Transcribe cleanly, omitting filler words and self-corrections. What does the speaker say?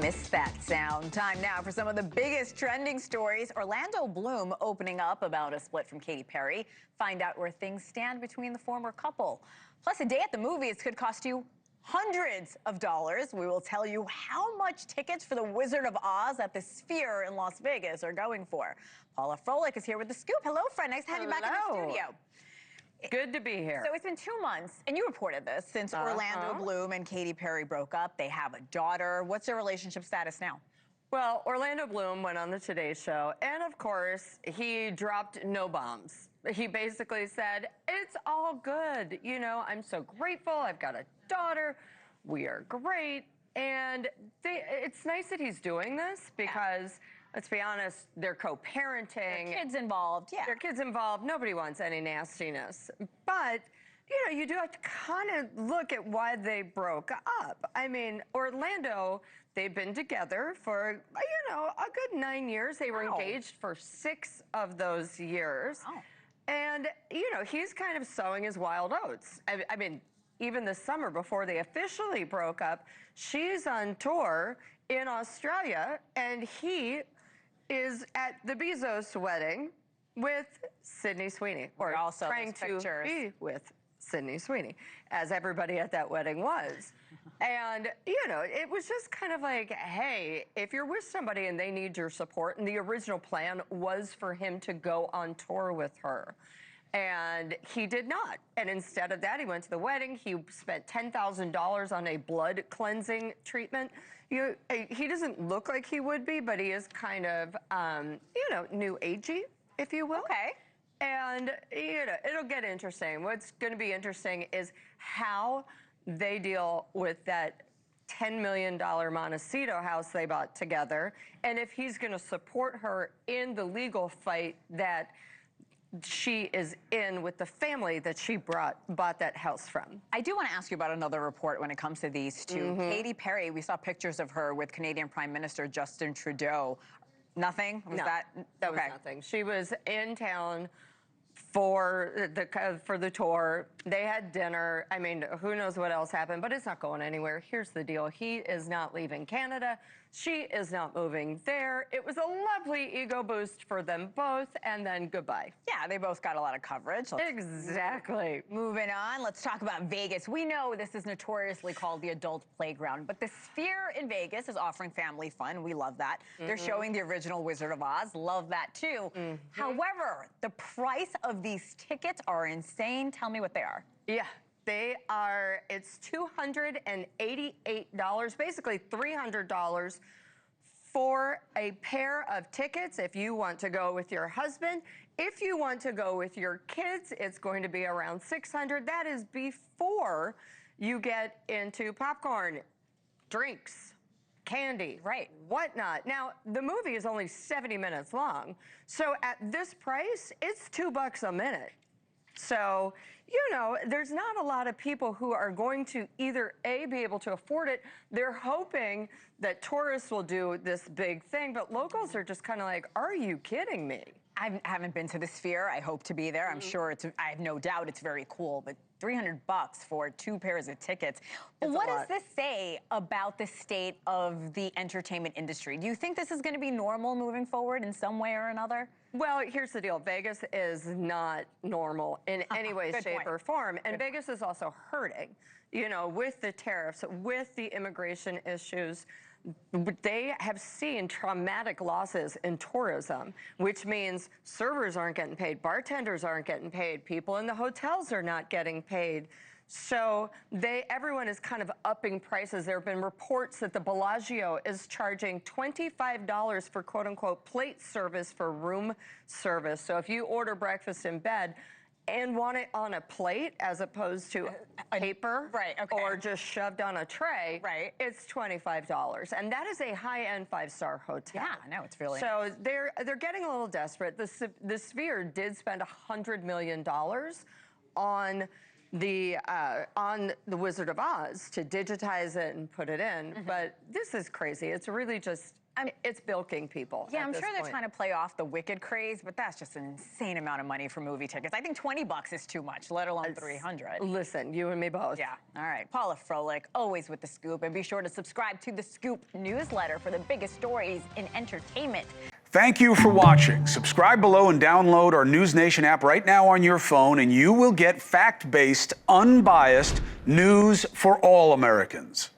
Miss that sound. Time now for some of the biggest trending stories. Orlando Bloom opening up about a split from Katy Perry. Find out where things stand between the former couple. Plus, a day at the movies could cost you hundreds of dollars. We will tell you how much tickets for the Wizard of Oz at the Sphere in Las Vegas are going for. Paula Froelich is here with the scoop. Hello, friend. Nice to have you back in the studio. Good to be here. So it's been 2 months, and you reported this, since Orlando Bloom and Katy Perry broke up. They have a daughter. What's their relationship status now? Well, Orlando Bloom went on the Today Show, and of course, he dropped no bombs. He basically said, it's all good. You know, I'm so grateful. I've got a daughter. We are great. And it's nice that he's doing this because, let's be honest, they're co-parenting. Their kids involved, yeah. Their kids involved. Nobody wants any nastiness. But, you know, you do have to kind of look at why they broke up. I mean, Orlando, they've been together for, you know, a good 9 years. They were engaged for 6 of those years. Oh. And, you know, he's kind of sowing his wild oats. I mean, even this summer before they officially broke up, she's on tour in Australia, and he is at the Bezos wedding with Sydney Sweeney, or also trying to be with Sydney Sweeney, as everybody at that wedding was. And, you know, it was just kind of like, hey, if you're with somebody and they need your support, and the original plan was for him to go on tour with her, and he did not. And instead of that, he went to the wedding. He spent $10,000 on a blood cleansing treatment. He doesn't look like he would be, but he is kind of, you know, new agey, if you will. Okay. And, you know, it'll get interesting. What's going to be interesting is how they deal with that $10 million Montecito house they bought together, and if he's going to support her in the legal fight that she is in with the family that she bought that house from. I do want to ask you about another report when it comes to these two. Katy Perry, we saw pictures of her with Canadian Prime Minister Justin Trudeau. Nothing? No, that was nothing. She was in town for the tour. They had dinner. I mean, who knows what else happened, but it's not going anywhere. Here's the deal. He is not leaving Canada. She is not moving there. It was a lovely ego boost for them both, and then goodbye. Yeah, they both got a lot of coverage. Exactly. Moving on, let's talk about Vegas. We know this is notoriously called the adult playground, but the Sphere in Vegas is offering family fun. We love that. They're showing the original Wizard of Oz. Love that, too. However, the price of these tickets are insane. Tell me what they are. Yeah. They are, it's $288, basically $300 for a pair of tickets if you want to go with your husband. If you want to go with your kids, it's going to be around $600. That is before you get into popcorn, drinks, candy, whatnot. Now, the movie is only 70 minutes long, so at this price, it's $2 a minute. So, you know, there's not a lot of people who are going to either A, be able to afford it. They're hoping that tourists will do this big thing, but locals are just kind of like, are you kidding me? I haven't been to the Sphere. I hope to be there. I'm sure I have no doubt it's very cool, but $300 for 2 pairs of tickets. But what does this say about the state of the entertainment industry? Do you think this is going to be normal moving forward in some way or another? Well, here's the deal. Vegas is not normal in any way, shape, or form. And Vegas is also hurting, you know, with the tariffs, with the immigration issues. They have seen traumatic losses in tourism, which means servers aren't getting paid, bartenders aren't getting paid, people in the hotels are not getting paid. So everyone is kind of upping prices. There have been reports that the Bellagio is charging $25 for quote-unquote plate service for room service. So if you order breakfast in bed and want it on a plate as opposed to paper or just shoved on a tray, it's $25. And that is a high-end 5-star hotel. Yeah, I know, it's really nice. They're getting a little desperate. The Sphere did spend $100 million on the Wizard of Oz to digitize it and put it in, but this is crazy. It's really just It's bilking people. Yeah, I'm sure they're trying to play off the Wicked craze, but that's just an insane amount of money for movie tickets. I think $20 is too much, let alone $300. Listen, you and me both. Yeah. All right. Paula Froelich, always with The Scoop. And be sure to subscribe to The Scoop newsletter for the biggest stories in entertainment. Thank you for watching. Subscribe below and download our NewsNation app right now on your phone, and you will get fact-based, unbiased news for all Americans.